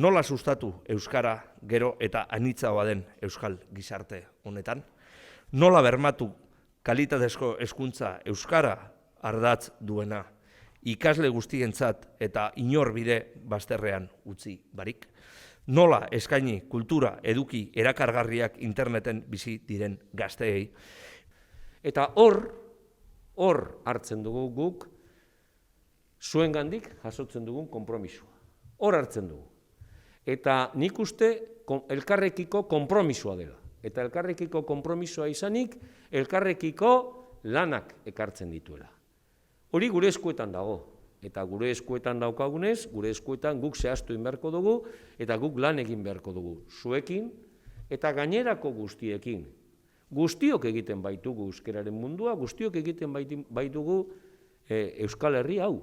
Nola sustatu euskara gero eta anitzagoa den euskal gizarte honetan? Nola bermatu kalitatezko hezkuntza euskara ardatz duena ikasle guztientzat eta inor bide bazterrean utzi barik? Nola eskaini kultura eduki erakargarriak interneten bizi diren gazteei? Eta hor hartzen dugu guk zuengandik jasotzen dugun konpromisua. Hor hartzen dugu. Eta nik uste elkarrekiko konpromisoa dela. Eta elkarrekiko konpromisoa izanik, elkarrekiko lanak ekartzen dituela. Hori gure eskuetan dago. Eta gure eskuetan daukagunez, gure eskuetan guk zehaztu beharko dugu, eta guk lan egin beharko dugu. Zuekin eta gainerako guztiekin. Guztiok egiten baitugu euskararen mundua, guztiok egiten baitugu Euskal Herri hau.